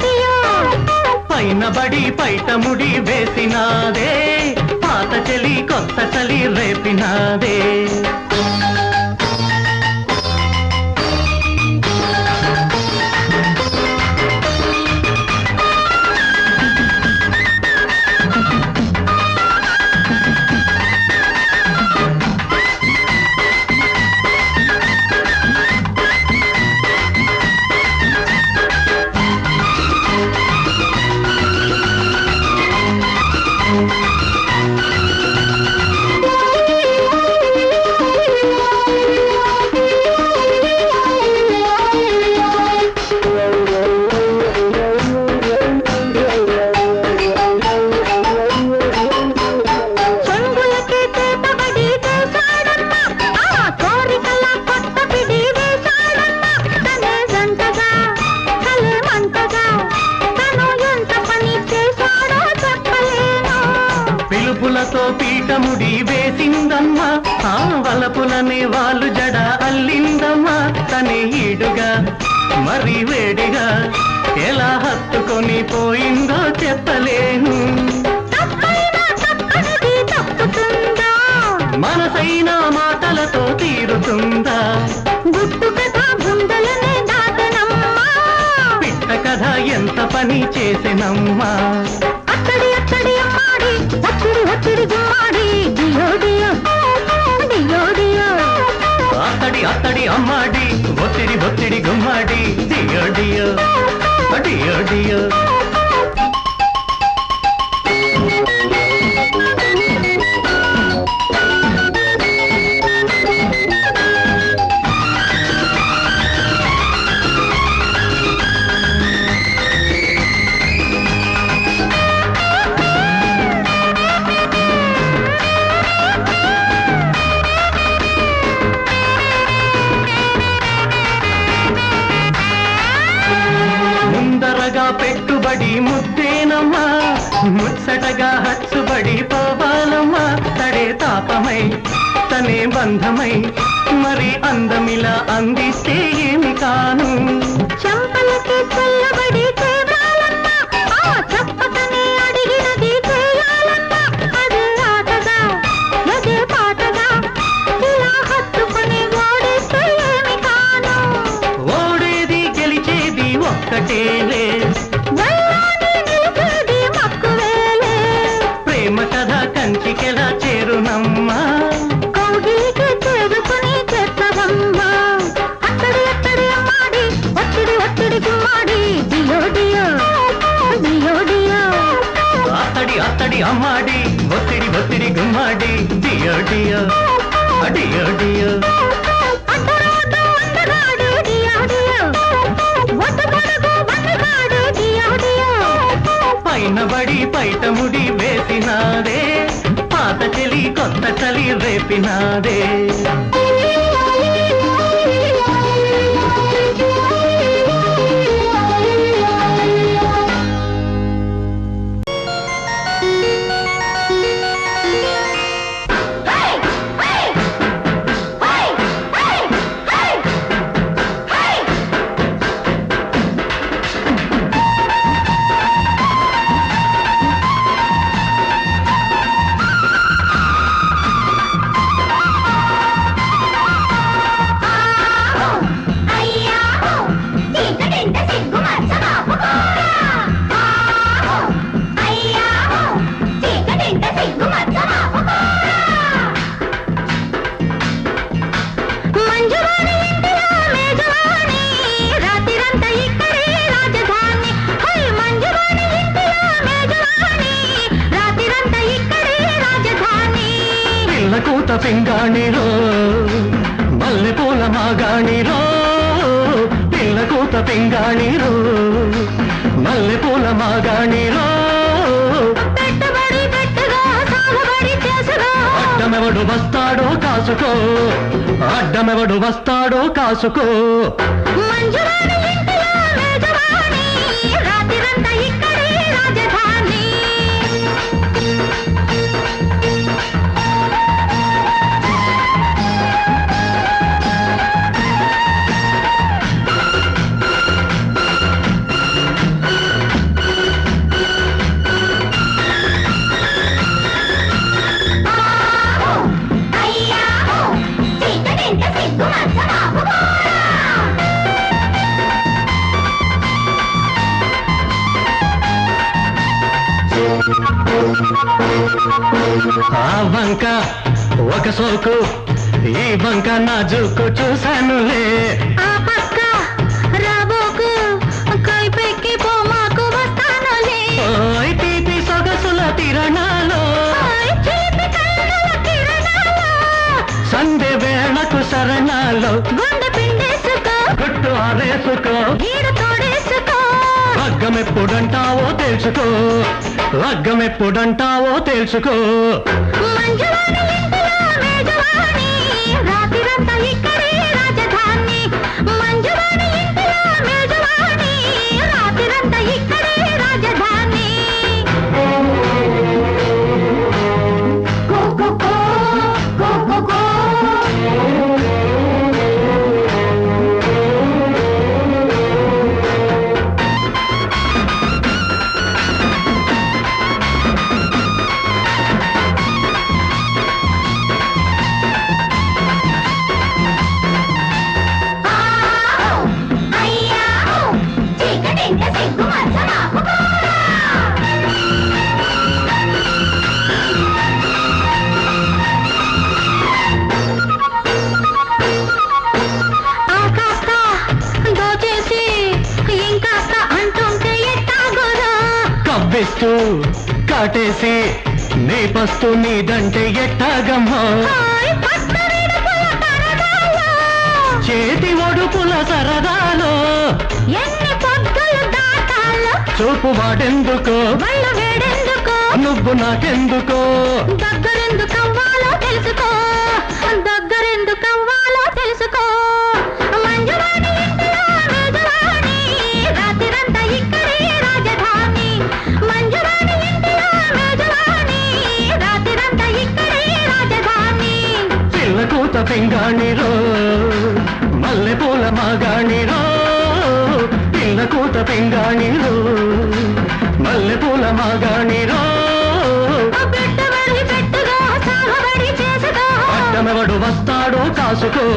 డియో పైన బడి పైట ముడి వేసినాదే పాత చలి కొత్త చలి రేపినాదే పీఠముడి వేసిందమ్మా ఆ వలపులనే వాళ్ళు జడ అల్లిందమ్మా తనే ఈడుగా మరి వేడిగా ఎలా హత్తుకొని పోయిందో చెప్పలేను మనసైన మాటలతో తీరుతుందా పిట్ట కథ ఎంత పని చేసినమ్మా అత్తడి అత్తడి అమ్మాడి ఒత్తిడి ఒత్తిడి గుమ్మాడి డియో డియో డియో డియో పెట్టుబడి ముద్దేనమ్మా ముచ్చటగా హచ్చుబడి పోవాలమ్మా తడే తాపమై తనే బంధమై మరి అందమిలా అందిస్తే ఏమి కాను చంపలకి చల్లబడి చెప్పకనే అడిగినది చేయాలమ్మా అదే ఆటగా అదే పాటగా ఇలా హత్తుకొని ఓడేస్తే ఏమి కాను ఓడేది గెలిచేది ఒక్కటేలే ప్రేమ కథ కంచికెలా చేరునమ్మా కౌగిలికి చేరుకుని చేస్తావమ్మా అత్తడి అత్తడి అమ్మాడి ఒత్తిడి ఒత్తిడి గుమ్మాడి డియో డియో డియో డియో అత్తడి అత్తడి అమ్మాడి ఒత్తిడి ఒత్తిడి గుమ్మాడి డియో డియో డియో డియో పైన బడి పైట ముడి వేసినాదే పాత చలి కొత్త చలి రేపినాదే కూత పింగాణిరో మల్లెపూల మాగాణిరో పిల్ల కూత పింగాణిరో మల్లెపూల మాగాణిరో అడ్డమెవడు వస్తాడో కాసుకో అడ్డమెవడు వస్తాడో కాసుకో ఆ వంక ఒక సోకు ఈ వంక నా జూకు చూశానులే ఆ పక్క రాబోకు కైపెక్కి పోమాకు వస్తానులే ఓయ్ తీపి సొగసుల తిరణాలో సంధ్య వేళకు శరణాలో గుండె పిండేసుకో గుట్టు ఆరేసుకో గీడు తోడేసుకో లగ్గమెప్పుడంటావో తెలుసుకో లగ్గమెప్పుడంటావో తెలుసుకో మంజువాణి ఇంటిలో మేజవాణి రాత్రిరంతా ఇక్కడే రాజధాని మంజువాణి ఇంటిలో మేజవాణి రాత్రిరంతా ఇక్కడే రాజధాని కవ్విస్తూ కాటేసి నీ పస్తు నీదంటే ఎట్టాగమ్మో చేతి ఒడుపుల సరదాలో ఎన్ని పొద్దులు దాటాలో చూపు వాడెందుకో వళ్ళు వేడెందుకో నువ్వు నాకెందుకో దగ్గరెందుకవ్వాలో తెలుసుకో దగ్గరెందుకవ్వాలో తెలుసుకో మంజువాణి ఇంటిలో మేజవాణి రాత్రిరంతా ఇక్కడే రాజధాని మంజువాణి ఇంటిలో మేజవాణి రాత్రిరంతా ఇక్కడే రాజధాని చిల్లకూత పింగాణిరో మల్లెపూల మాగాణిరో పిల్లకూత పింగాణిరో మల్లెపూల మాగాణిరో పెట్టుబడి పెట్టుగా సాగుబడి చేసుకో అడ్డమెవడు వస్తాడో కాసుకో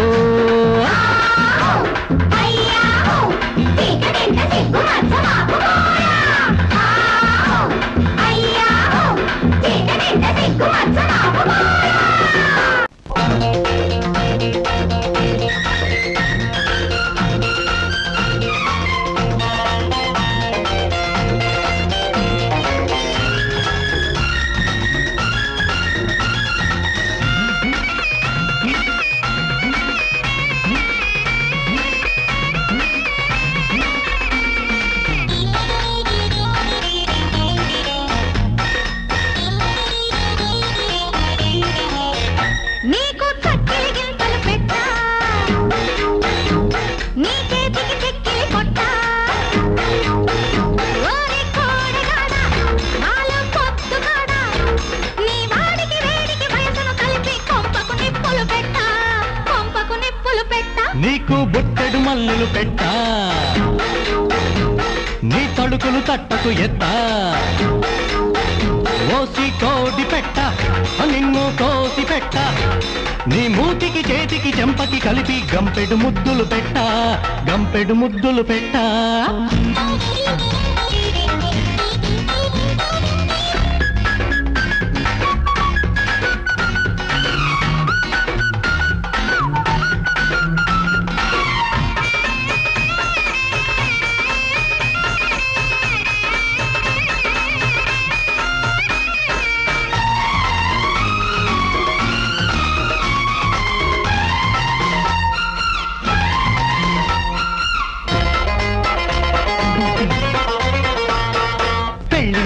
నీకు చక్కెలి గింతలు పెట్టా నీ చేతికి చెక్కిలి కొట్టా ఓరి కోడిగాడ నాలో పొత్తుగాడ నీ వాడికి వేడికి వయసును కలిపి కొంపకు నిప్పులు పెట్టా కొంపకు నిప్పులు పెట్టా నీకు బుట్టెడు మల్లెలు పెట్టా నీ తడుకులు తట్టకు ఎత్తా ఓసి కోడి పెట్ట నిన్ను కోసి పెట్ట నీ మూతికి చేతికి చెంపకి కలిపి గంపెడు ముద్దులు పెట్ట గంపెడు ముద్దులు పెట్ట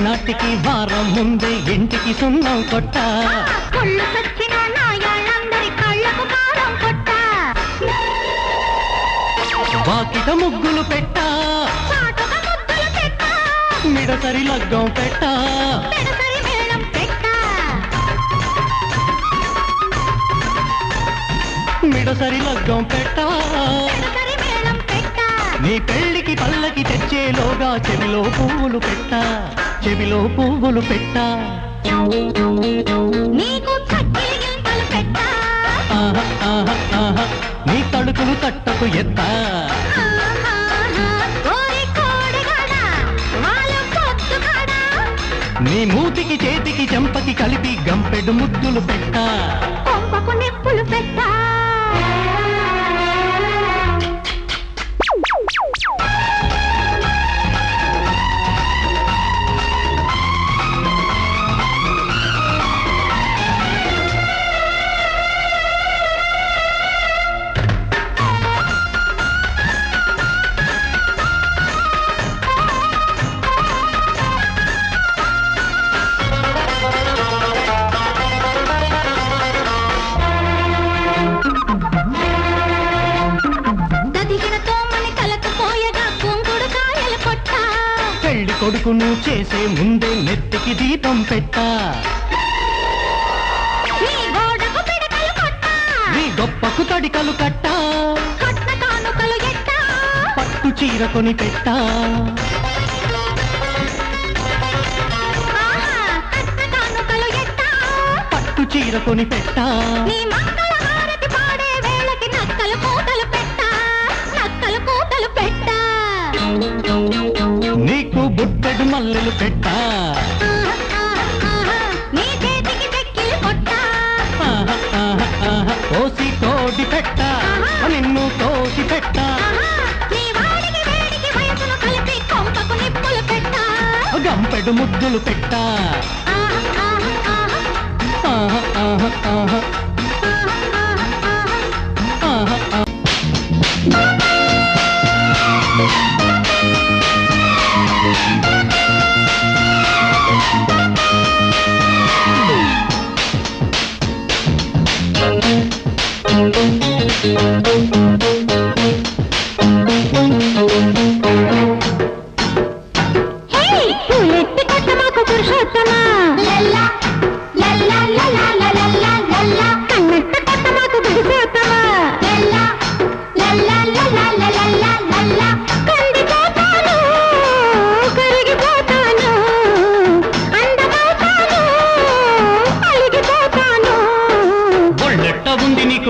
నాటికి వారం ముందే ఇంటికి సున్నం కొట్ట కొళ్ళు సచ్చిన నాయాళ్ళందరి కళ్ళకు కారం కొట్ట వాకిట ముగ్గులు పెట్ట చాటుగా ముద్దులు పెట్ట మిడసరి లగ్గం పెట్ట పెడసరి మేళం పెట్ట మిడసరి లగ్గం పెట్ట పెడసరి మేళం పెట్ట నీ పెళ్లికి పల్లకి తెచ్చేలోగా చెవిలో పువ్వులు పెట్ట చెవిలో పువ్వులు పెట్ట నీకు చక్కెలి గింతలు పెట్ట ఆహా ఆహా ఆహా నీ తడుకులు తట్టకు ఎత్తా ఓరి కోడిగాడ వాళ్ళ పొత్తుగాడ నీ నీ మూతికి చేతికి చెంపకి కలిపి గంపెడు ముద్దులు పెట్ట కొంపకు నిప్పులు పెట్టా పెళ్లి కొడుకును చేసే ముందే నెత్తికి దీపం పెట్టా నీ గొప్పకు తడికలు కట్టా పట్టు చీర కొని పెట్టా పట్టు చీర కొని పెట్టా నీకు బుట్టెడు మల్లెలు పెట్టా కోసి కోడి పెట్టా నిన్ను కోసి పెట్టా గంపెడు ముద్దులు పెట్టా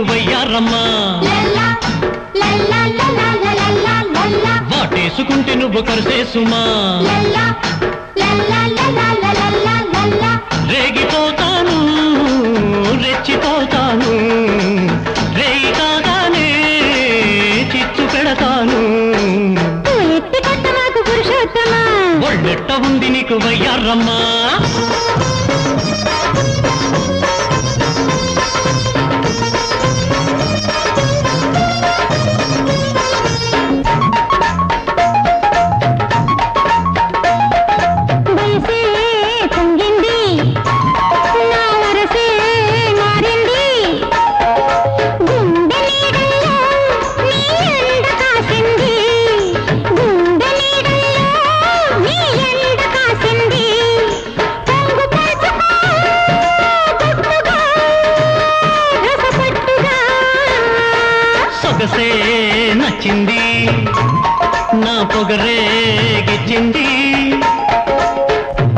వయ్యారమ్మా వాటేసుకుంటే నువ్వు కరిసేసుమా రేగిపోతాను రెచ్చిపోతాను రేగి కాగానే చిచ్చు పెడతాను ఒళ్ళెట్ట ఉంది నీకు వయ్యారమ్మా సొగసే నచ్చింది నా పొగరే గిచ్చింది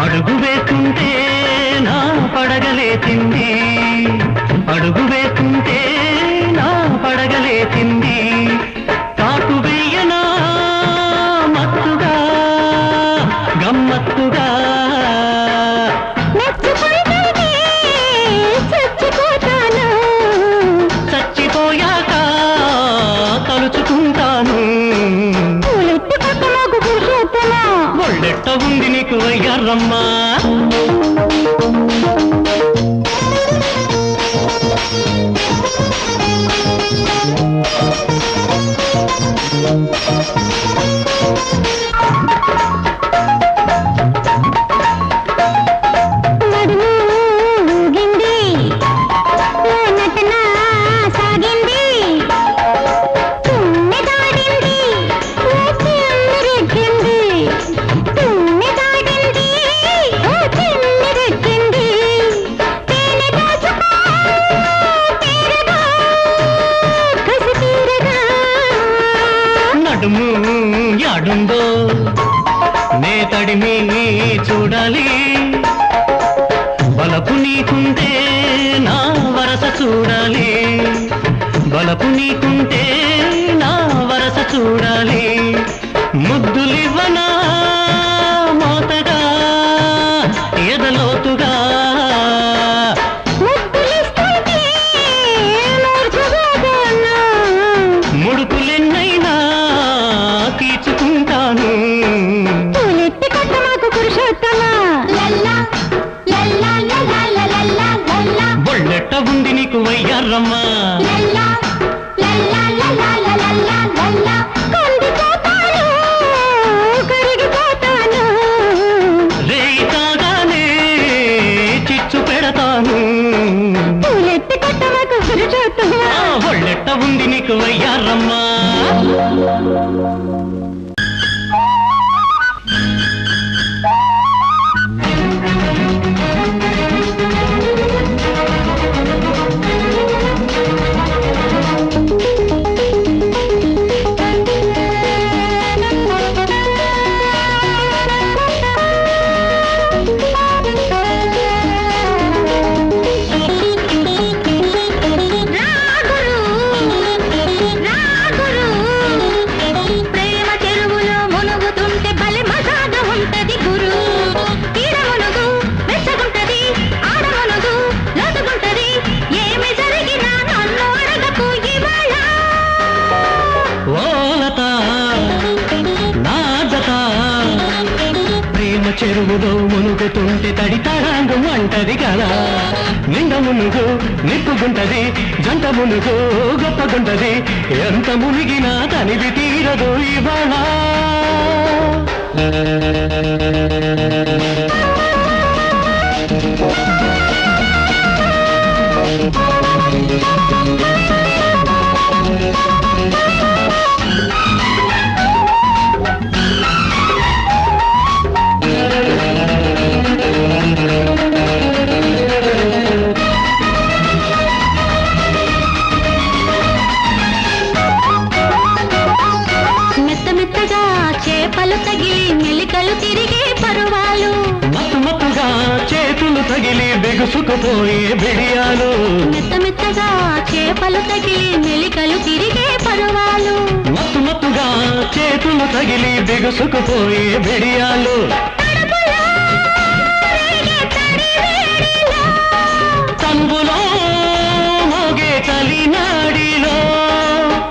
అడుగు వేస్తుంటే నా పడగలేచింది అడుగు వేస్తుంటే నా పడగలేచింది కాటు వెయ్యనా మత్తుగా గమ్మత్తుగా చచ్చిపోయాక తలుచుకుంటాను ఒళ్ళెట్ట ఉంది నీకు వయ్యారమ్మా నడుము యాడుందో నే తడిమి చూడాలి బలపు నీకుంటే నా వరస చూడాలి బలపు నీకుంటే నా వరస చూడాలి ముద్దులివ్వనా మోతగా ఎద వయ్యారమ్మా లల్లా లల్లా లల్లా లల్లా లల్లా కరిగిపోతాను కరిగిపోతాను రేయి తాగానే చిచ్చు పెడతాను పూలెత్తి కొట్టవకు గురుచోటువా ఒళ్ళెట్ట ఉంది నీకు వయ్యారమ్మా చెరువులో మునుగుతుంటే తడి తడాంగం అంటది కదా నిండ మునుగు నిప్పుగుంటది జంట మునుగు గొప్పగుంటది ఎంత మునిగినా తనివి తీరదు ఇవాళ చేపలు తగిలి మెలికలు తిరిగే పరువాలు మత్తు మత్తుగా చేతులు తగిలి బిగుసుకుపోయే బిడియాలు మెత్త మెత్తగా చేపలు తగిలి మెలికలు తిరిగే పరువాలు మత్తు మత్తుగా చేతులు తగిలి బిగుసుకుపోయే బిడియాలు తంబులో మోగే చలినాడిలో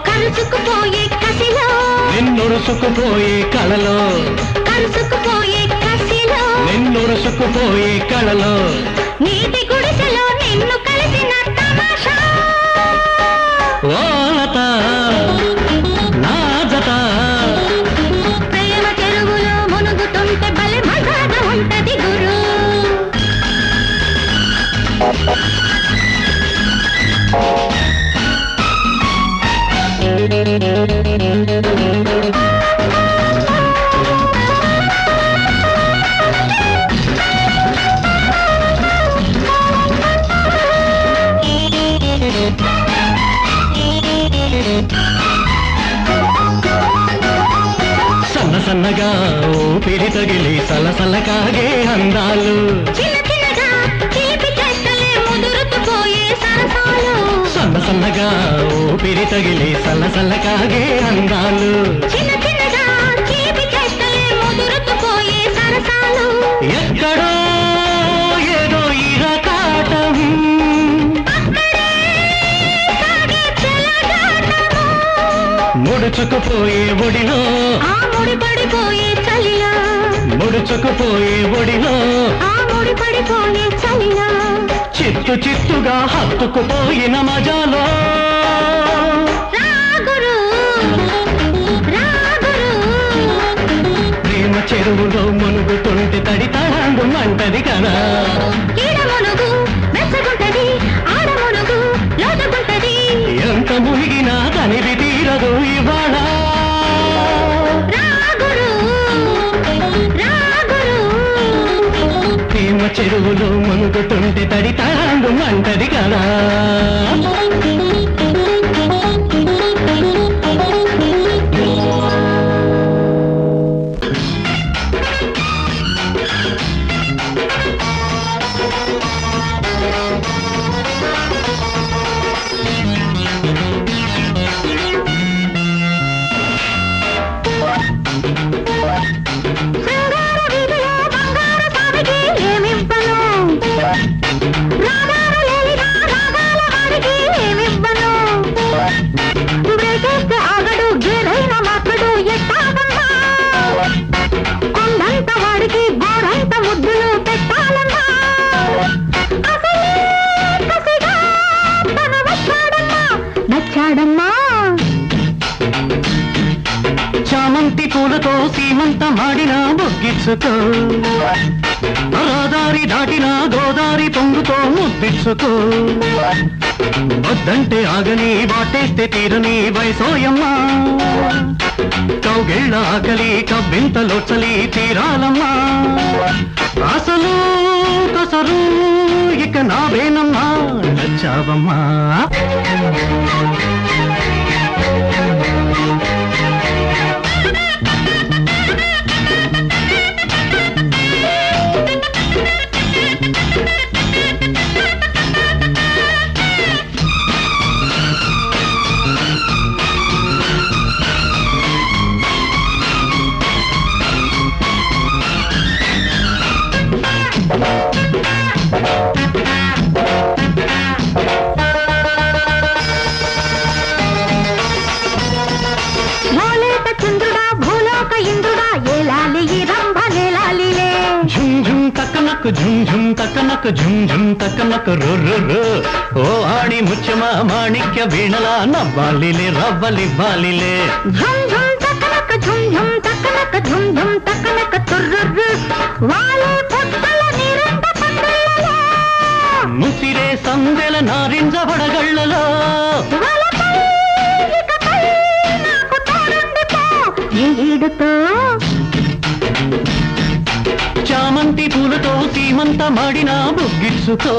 కరుచుకుపోయే కసిలో నిన్నురుసుకుపోయే కళలో కరుచుకుపోయే కసిలో నిన్నురుసుకుపోయే కళలో నీటి గుడిసెలో నిన్ను కలిసిన తమాషా ఓలత నా జత ప్రేమ చెరువులో మునుగుతుంటే బలి మజాగా ఉంటది గురు సన్న సన్నగా ఊపిరి తగిలి సలసల కాగే అందాలు చిన్న చిన్నగా తీపి చెట్టలే ముదురుకుపోయే సరసాలు సన్న సన్నగా ఊపిరి తగిలి సలసల కాగే అందాలు చిన్న చిన్నగా తీపి చెట్టలే ముదురుకుపోయే సరసాలు ఎక్కడో ఏదో ఇరకాటం సాగే చెలగాటము ముడుచుకుపోయే ఒడిలో ఆ ముడిపడిపోయే చలిలో ముడుచుకుపోయే ఒడిలో ఆ ముడిపడిపోయే చలిలో చిత్తు చిత్తుగా హత్తుకుపోయిన మజాలో రాగురు రాగురు ప్రేమ చెరువులో మునుగుతుంటే తడి తడాంగు అంటది కదా ఈడ మునుగు మెచ్చగుంటది ఆడ మునుగు లోతుగుంటది ఎంత మునిగినా తనివి తీరదు ఇవాళ రాగురు రాగురు ప్రేమ చెరువులో మునుగుతుంటే తడి తడాంగు అంటది కదా శృంగార వీధిలో బంగారు సావికి ఏమివ్వను రాగాలు లేనిగా రాగాల వాడికి ఏమివ్వను బ్రేకేస్తే ఆగడు గేరైన మాత్రడు ఎట్టాగన్నా కొండంత వాడికి గోడంత ముద్దులు పెట్టాలన్నా అసలే కసిగా తన వస్త్ర చామంతి పూలతో సీమంత మాడిన బొగ్గిచ్చుకో రహదారి దాటిన గోదారి పొంగుతో ముద్దిచ్చుకో వద్దంటే ఆగని వాటేస్తే తీరని వయసోయమ్మా కౌగిళ్ళ ఆకలి కవ్వింతలో చలి తీరాలమ్మా అసలు కసరు ఇక నావేనమ్మా నచ్చావమ్మా ఝుమ్ ఝుమ్ తక్కనక్ ఝుమ్ ఝుమ్ తక్కనక్ రుర్రు ఓ ఆడి ముచ్చమ మాణిక్య వీణలా నవ్వాలిలే రవ్వలివ్వాలిలే ఝుమ్ ఝుమ్ తక్కనక్ ఝుమ్ ఝుమ్ తక్కనక్ ఝుమ్ ఝుమ్ తక్కనక్ తుర్రుర్రు వాలే పొట్టల నిరంత పండులలో ముసిరే సందెల నారింజ వడగళ్ళలో నాకు తోడుండిపో ఈడుతో చామంతి పూలతో సీమంత మాడిన బొగ్గిచ్చుకో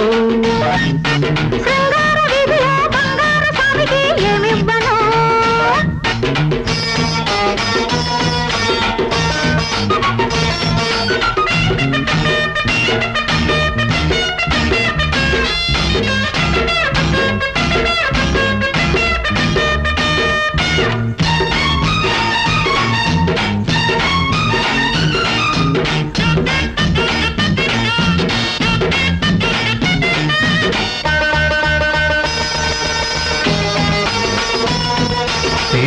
శృంగార వీధిలో బంగారు స్వామికి ఏమివ్వను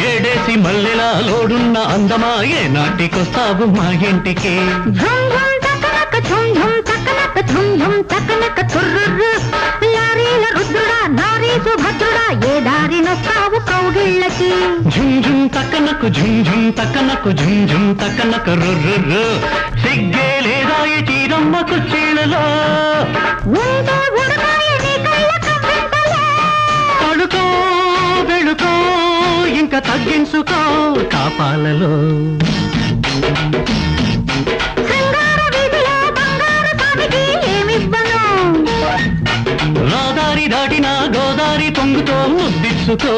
ఏడేసి మల్లెలా లోడున్న అందమా ఏ నాటికొస్తావు మా ఇంటికి ఝుమ్ ఝుమ్ తక్కనక్ ఝుమ్ ఝుమ్ తక్కనక్ ఝుమ్ ఝుమ్ తక్కనక్ తుర్రుర్రు లారీల రుద్రుడా నారీ సుభద్రుడా ఏ దారినొస్తావు కౌగిళ్ళకి ఝుమ్ ఝుమ్ తక్కనకు ఝుమ్ ఝుమ్ తక్కనకు ఝుమ్ ఝుమ్ తక్కనకు రుర్రు సిగ్గే లేదా ఈ చీరమ్మ కుర్చీలలో ఉంటే ఉడకాయ నీ కళ్ళ కవ్వింతలే తడుకో వెళుకో ఇంకా తగ్గించుకో కాపాలలో శృంగార వీధిలో బంగారు స్వామికి ఏమివ్వను రహదారి దాటిన గోదారి పొంగుతో ముద్దిచ్చుకో